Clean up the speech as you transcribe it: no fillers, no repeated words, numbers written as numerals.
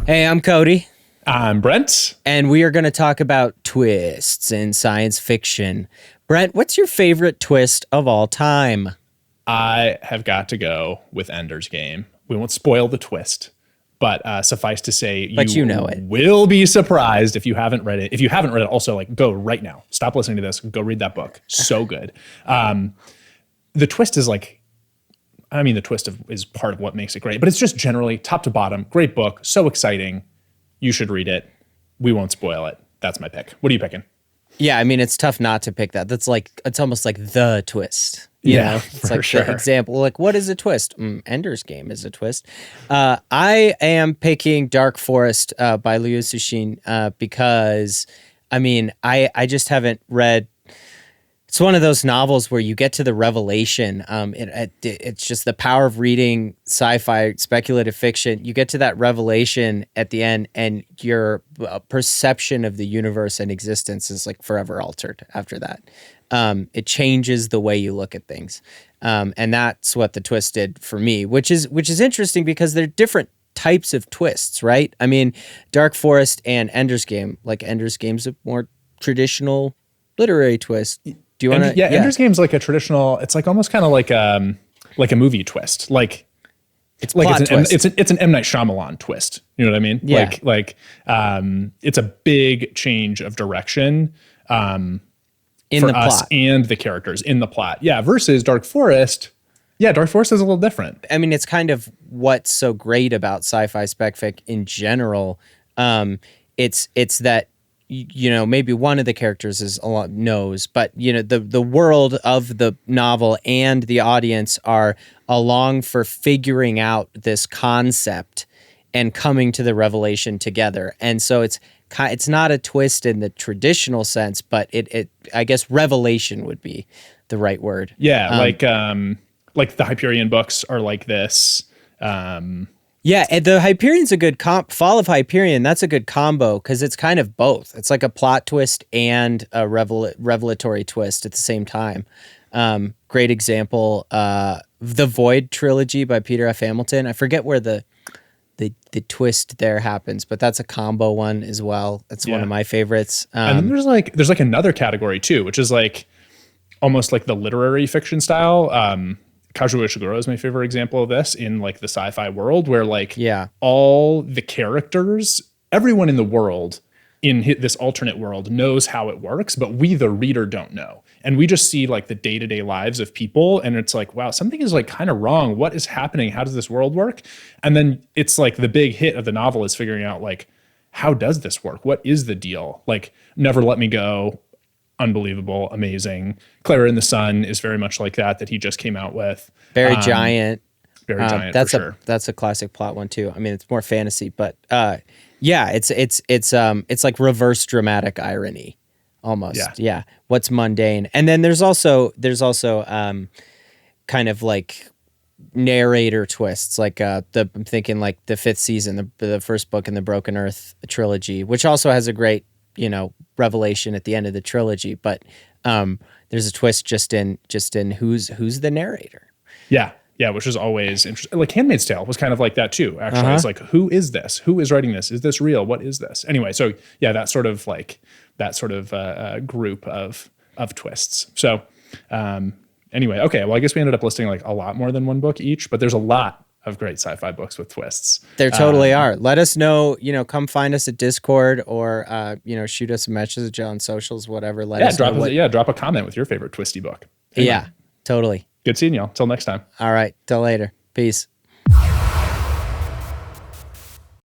Hey, I'm Cody, I'm Brent. and we are going to talk about twists in science fiction. Brent, what's your favorite twist of all time? I have got to go with Ender's Game. We won't spoil the twist, but suffice to say, But you know it. will be surprised if you haven't read it. If you haven't read it, also like go right now. Stop listening to this. Go read that book. So good. The twist is like, the twist is part of what makes it great, but it's just generally top to bottom, great book. So exciting. You should read it. We won't spoil it. That's my pick. What are you picking? Yeah, I mean, it's tough not to pick that. It's almost like the twist. You know? It's for like sure. the example. Like, what is a twist? Ender's Game is a twist. I am picking Dark Forest by Liu Cixin because, I just haven't read. It's one of those novels where you get to the revelation. It's just the power of reading sci-fi speculative fiction. You get to that revelation at the end, and your perception of the universe and existence is like forever altered after that. It changes the way you look at things, and that's what the twist did for me. Which is interesting because they're different types of twists, right? I mean, Dark Forest and Ender's Game. Like Ender's Game's a more traditional literary twist. Do you want to? Yeah, Ender's Game's like a traditional. It's like almost kind of like a movie twist. Like It's plot twist. It's an M. Night Shyamalan twist. You know what I mean? Yeah. It's a big change of direction in for the us plot. and the characters in the plot. Yeah, versus Dark Forest. Yeah, Dark Forest is a little different. I mean, it's kind of what's so great about sci-fi spec fic in general. It's that maybe one of the characters is knows, but the world of the novel and the audience are along for figuring out this concept and coming to the revelation together. And so it's not a twist in the traditional sense, but it I guess revelation would be the right word. Yeah, like the Hyperion books are like this. Yeah, and the Hyperion's a good Fall of Hyperion, that's a good combo because it's kind of both. It's like a plot twist and a revelatory twist at the same time. Great example, The Void Trilogy by Peter F. Hamilton. I forget where the twist there happens, but that's a combo one as well. That's one of my favorites. And then there's another category too, which is like almost like the literary fiction style. Kazuo Ishiguro is my favorite example of this in like the sci-fi world where all the characters, everyone in the world in this alternate world knows how it works, but we, the reader, don't know. And we just see like the day-to-day lives of people. And it's like, wow, something is like kind of wrong. What is happening? How does this world work? And then it's like the big hit of the novel is figuring out like, how does this work? What is the deal? Like Never Let Me Go. Unbelievable, amazing. Clara in the Sun is very much like that he just came out with. Very Giant. Very Giant, that's for sure. That's a classic plot one too. I mean, it's more fantasy, but it's like reverse dramatic irony almost. Yeah. What's mundane. And then there's also kind of like narrator twists, like I'm thinking like the fifth season, the first book in the Broken Earth trilogy, which also has a great revelation at the end of the trilogy, but there's a twist just in who's the narrator. Yeah, which is always interesting. Like Handmaid's Tale was kind of like that too, actually. It's like, who is this? Who is writing this? Is this real? What is this? Anyway, so yeah, that sort of group of twists. So anyway, okay, well, I guess we ended up listing like a lot more than one book each, but there's a lot of great sci-fi books with twists. There totally are. Let us know, come find us at Discord or, shoot us a message on socials, whatever. Drop a comment with your favorite twisty book. Anyway, yeah, totally. Good seeing y'all. Till next time. All right. Till later. Peace.